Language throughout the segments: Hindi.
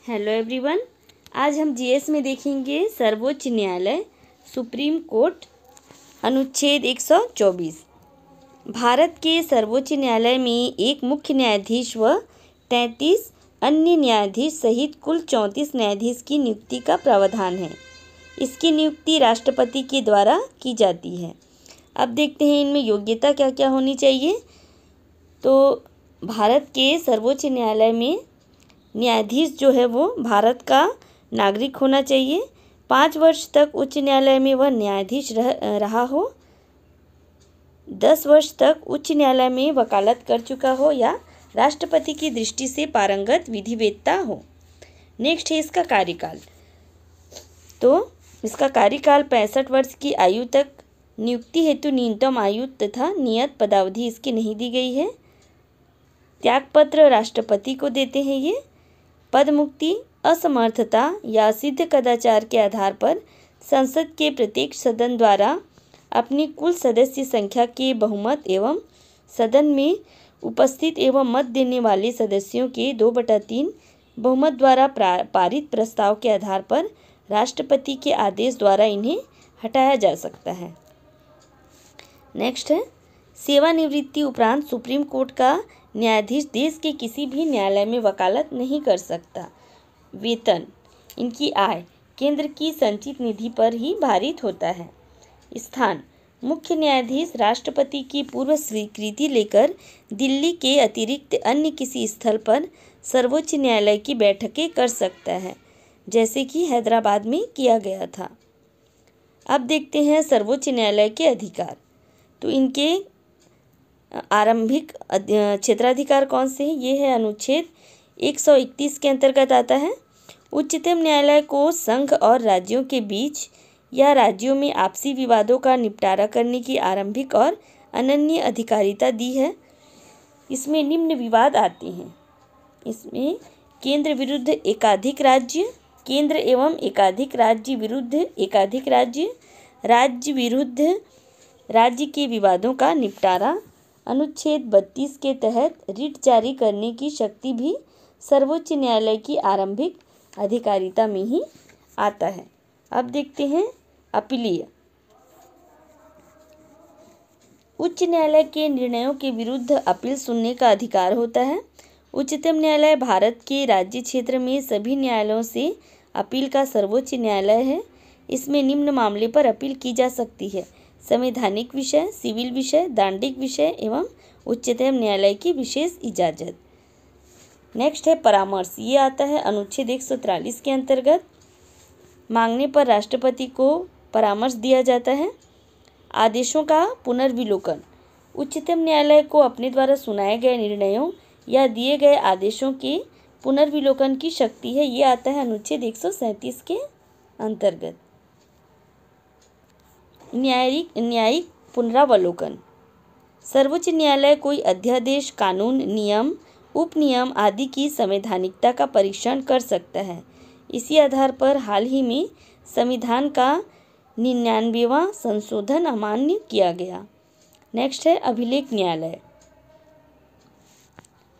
Hello everyone. आज हम जीएस में देखेंगे सर्वोच्च न्यायालय सुप्रीम कोर्ट अनुच्छेद 124। भारत के सर्वोच्च न्यायालय में एक मुख्य न्यायाधीश व 33 अन्य न्यायाधीश सहित कुल 34 न्यायाधीश की नियुक्ति का प्रावधान है। इसकी नियुक्ति राष्ट्रपति के द्वारा की जाती है। अब देखते हैं इनमें योग्यता क्या क्या होनी चाहिए। तो भारत के सर्वोच्च न्यायालय में न्यायाधीश जो है वो भारत का नागरिक होना चाहिए। 5 वर्ष तक उच्च न्यायालय में वह न्यायाधीश रहा हो। 10 वर्ष तक उच्च न्यायालय में वकालत कर चुका हो या राष्ट्रपति की दृष्टि से पारंगत विधिवेत्ता हो। नेक्स्ट है इसका कार्यकाल। तो इसका कार्यकाल 65 वर्ष की आयु तक। नियुक्ति हेतु न्यूनतम आयु तथा नियत पदावधि इसकी नहीं दी गई है। त्यागपत्र राष्ट्रपति को देते हैं ये। पद मुक्ति, असमर्थता या सिद्ध कदाचार के आधार पर संसद के प्रत्येक सदन द्वारा अपनी कुल सदस्य संख्या के बहुमत एवं सदन में उपस्थित एवं मत देने वाले सदस्यों के 2/3 बहुमत द्वारा पारित प्रस्ताव के आधार पर राष्ट्रपति के आदेश द्वारा इन्हें हटाया जा सकता है। नेक्स्ट है सेवानिवृत्ति उपरांत सुप्रीम कोर्ट का न्यायाधीश देश के किसी भी न्यायालय में वकालत नहीं कर सकता। वेतन, इनकी आय केंद्र की संचित निधि पर ही भारित होता है। स्थान, मुख्य न्यायाधीश राष्ट्रपति की पूर्व स्वीकृति लेकर दिल्ली के अतिरिक्त अन्य किसी स्थल पर सर्वोच्च न्यायालय की बैठकें कर सकता है, जैसे कि हैदराबाद में किया गया था। अब देखते हैं सर्वोच्च न्यायालय के अधिकार। तो इनके आरंभिक क्षेत्राधिकार कौन से हैं? ये है अनुच्छेद 131 के अंतर्गत आता है। उच्चतम न्यायालय को संघ और राज्यों के बीच या राज्यों में आपसी विवादों का निपटारा करने की आरंभिक और अनन्य अधिकारिता दी है। इसमें निम्न विवाद आते हैं। इसमें केंद्र विरुद्ध एकाधिक राज्य, केंद्र एवं एकाधिक राज्य विरुद्ध एकाधिक राज्य, राज्य विरुद्ध राज्य के विवादों का निपटारा। अनुच्छेद 32 के तहत रिट जारी करने की शक्ति भी सर्वोच्च न्यायालय की आरंभिक अधिकारिता में ही आता है। अब देखते हैं अपीलीय। उच्च न्यायालय के निर्णयों के विरुद्ध अपील सुनने का अधिकार होता है। उच्चतम न्यायालय भारत के राज्य क्षेत्र में सभी न्यायालयों से अपील का सर्वोच्च न्यायालय है। इसमें निम्न मामले पर अपील की जा सकती है: संवैधानिक विषय, सिविल विषय, दांडिक विषय एवं उच्चतम न्यायालय की विशेष इजाज़त। नेक्स्ट है परामर्श। ये आता है अनुच्छेद 143 के अंतर्गत। मांगने पर राष्ट्रपति को परामर्श दिया जाता है। आदेशों का पुनर्विलोकन, उच्चतम न्यायालय को अपने द्वारा सुनाए गए निर्णयों या दिए गए आदेशों के पुनर्विलोकन की शक्ति है। ये आता है अनुच्छेद 137 के अंतर्गत। न्यायिक पुनरावलोकन, सर्वोच्च न्यायालय कोई अध्यादेश, कानून, नियम, उपनियम आदि की संवैधानिकता का परीक्षण कर सकता है। इसी आधार पर हाल ही में संविधान का 99वां संशोधन अमान्य किया गया। नेक्स्ट है अभिलेख न्यायालय।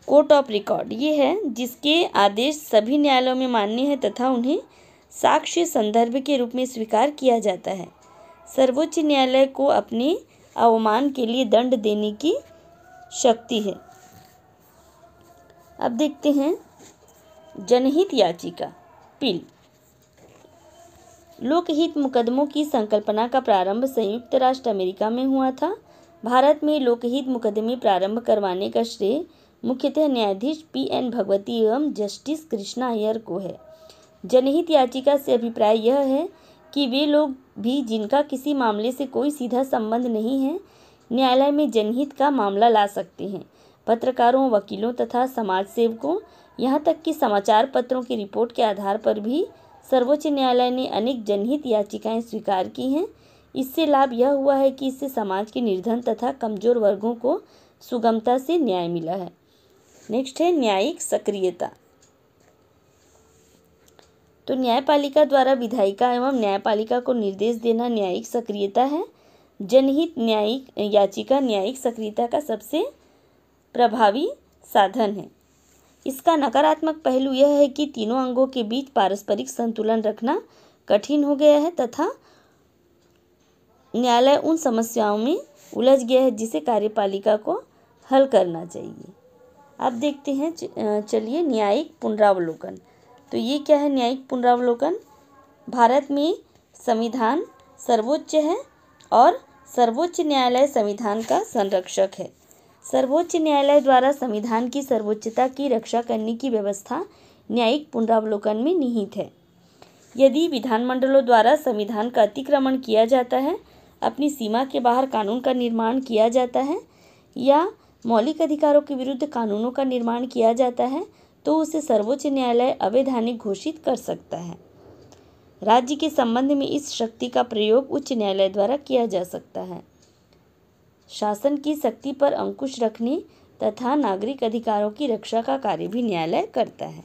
कोर्ट ऑफ रिकॉर्ड, ये है जिसके आदेश सभी न्यायालयों में मान्य है तथा उन्हें साक्ष्य संदर्भ के रूप में स्वीकार किया जाता है। सर्वोच्च न्यायालय को अपने अवमान के लिए दंड देने की शक्ति है। अब देखते हैं जनहित याचिका पील। लोकहित मुकदमों की संकल्पना का प्रारंभ संयुक्त राष्ट्र अमेरिका में हुआ था। भारत में लोकहित मुकदमे प्रारंभ करवाने का श्रेय मुख्यतः न्यायाधीश PN भगवती एवं जस्टिस कृष्णा अय्यर को है। जनहित याचिका से अभिप्राय यह है कि वे लोग भी जिनका किसी मामले से कोई सीधा संबंध नहीं है, न्यायालय में जनहित का मामला ला सकते हैं। पत्रकारों, वकीलों तथा समाज सेवकों, यहाँ तक कि समाचार पत्रों की रिपोर्ट के आधार पर भी सर्वोच्च न्यायालय ने अनेक जनहित याचिकाएं स्वीकार की हैं। इससे लाभ यह हुआ है कि इससे समाज के निर्धन तथा कमजोर वर्गों को सुगमता से न्याय मिला है। नेक्स्ट है न्यायिक सक्रियता। तो न्यायपालिका द्वारा विधायिका एवं न्यायपालिका को निर्देश देना न्यायिक सक्रियता है। जनहित न्यायिक याचिका न्यायिक सक्रियता का सबसे प्रभावी साधन है। इसका नकारात्मक पहलू यह है कि तीनों अंगों के बीच पारस्परिक संतुलन रखना कठिन हो गया है तथा न्यायालय उन समस्याओं में उलझ गया है जिसे कार्यपालिका को हल करना चाहिए। अब देखते हैं चलिए न्यायिक पुनरावलोकन। तो ये क्या है न्यायिक पुनरावलोकन? भारत में संविधान सर्वोच्च है और सर्वोच्च न्यायालय संविधान का संरक्षक है। सर्वोच्च न्यायालय द्वारा संविधान की सर्वोच्चता की रक्षा करने की व्यवस्था न्यायिक पुनरावलोकन में निहित है। यदि विधानमंडलों द्वारा संविधान का अतिक्रमण किया जाता है, अपनी सीमा के बाहर कानून का निर्माण किया जाता है या मौलिक अधिकारों के विरुद्ध कानूनों का निर्माण किया जाता है तो उसे सर्वोच्च न्यायालय अवैधानिक घोषित कर सकता है। राज्य के संबंध में इस शक्ति का प्रयोग उच्च न्यायालय द्वारा किया जा सकता है। शासन की शक्ति पर अंकुश रखने तथा नागरिक अधिकारों की रक्षा का कार्य भी न्यायालय करता है।